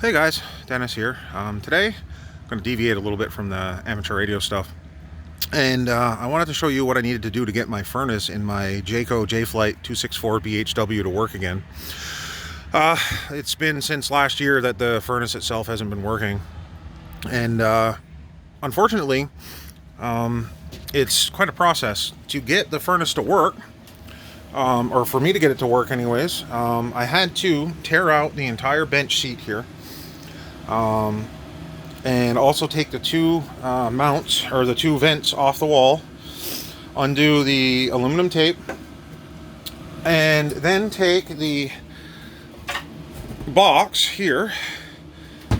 Hey guys, Dennis here. Today I'm going to deviate a little bit from the amateur radio stuff, and I wanted to show you what I needed to do to get my furnace in my Jayco JayFlight 264BHW to work again. It's been since last year that the furnace itself hasn't been working, and unfortunately it's quite a process to get the furnace to work, or for me to get it to work anyways. I had to tear out the entire bench seat here, and also take the two mounts, or the two vents, off the wall, undo the aluminum tape, and then take the box here,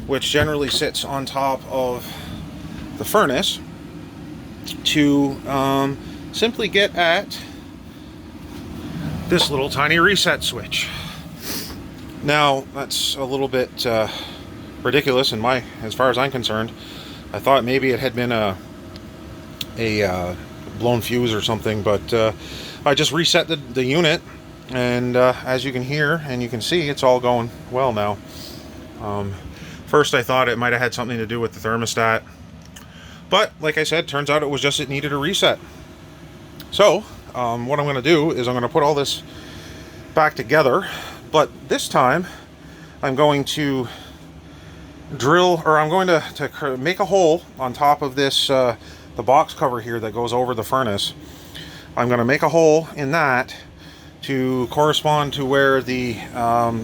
which generally sits on top of the furnace, to simply get at this little tiny reset switch. Now that's a little bit ridiculous as far as I'm concerned. I thought maybe it had been a blown fuse or something, but I just reset the unit, and as you can hear and you can see, it's all going well now. First I thought it might have had something to do with the thermostat, but like I said, turns out it was just it needed a reset. So what I'm going to do is I'm going to put all this back together, but this time I'm going to make a hole on top of this the box cover here that goes over the furnace. I'm going to make a hole in that to correspond to where the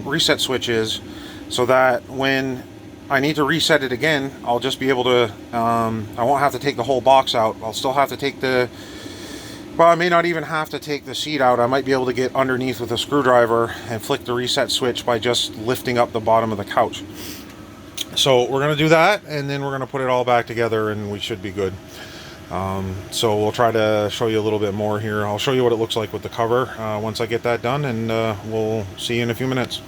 reset switch is, so that when I need to reset it again, I'll just be able to I won't have to take the whole box out. I'll still have to take I may not even have to take the seat out. I might be able to get underneath with a screwdriver and flick the reset switch by just lifting up the bottom of the couch. So we're going to do that, and then we're going to put it all back together, and we should be good. So we'll try to show you a little bit more here. I'll show you what it looks like with the cover once I get that done, and we'll see you in a few minutes.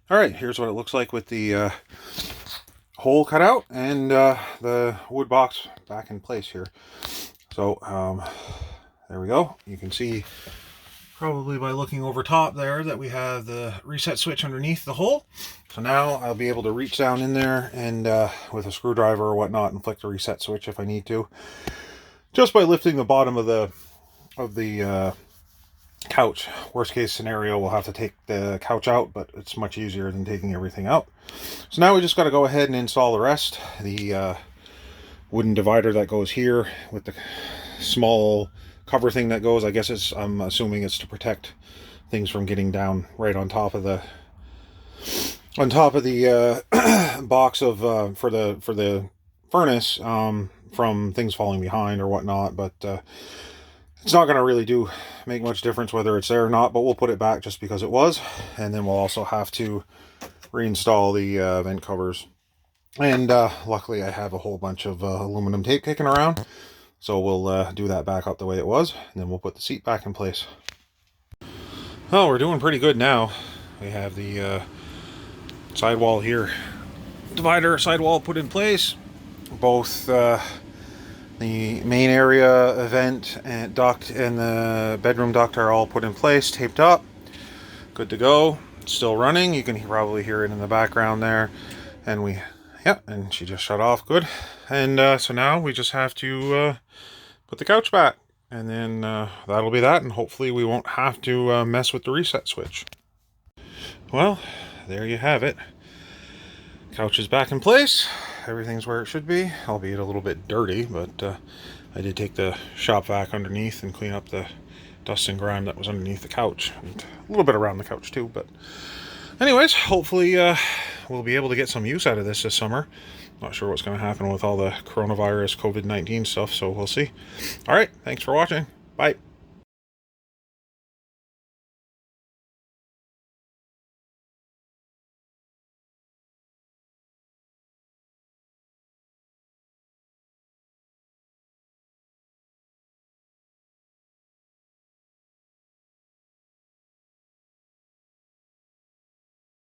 Alright, here's what it looks like with the hole cut out and the wood box back in place here. So there we go. You can see probably by looking over top there that we have the reset switch underneath the hole. So now I'll be able to reach down in there and with a screwdriver or whatnot, and flick the reset switch if I need to, just by lifting the bottom of the couch. Worst case scenario, we'll have to take the couch out, but it's much easier than taking everything out. So now we just got to go ahead and install the rest. The wooden divider that goes here with the small cover thing that goes, I guess I'm assuming it's to protect things from getting down right on top of the box of for the furnace, from things falling behind or whatnot. But it's not going to really make much difference whether it's there or not, but we'll put it back just because it was. And then we'll also have to reinstall the vent covers, and luckily I have a whole bunch of aluminum tape kicking around, so we'll do that back up the way it was, and then we'll put the seat back in place. Oh, we're doing pretty good now. We have the sidewall here, divider sidewall put in place. Both the main area vent and duct and the bedroom duct are all put in place, taped up, good to go. It's still running. You can probably hear it in the background there. And and she just shut off. Good. And so now we just have to put the couch back, and then that'll be that, and hopefully we won't have to mess with the reset switch. Well, there you have it. Couch is back in place. Everything's where it should be, albeit a little bit dirty, but I did take the shop vac underneath and clean up the dust and grime that was underneath the couch, and a little bit around the couch too. But anyways, hopefully we'll be able to get some use out of this summer. Not sure what's going to happen with all the coronavirus COVID-19 stuff, so we'll see. All right, thanks for watching. Bye.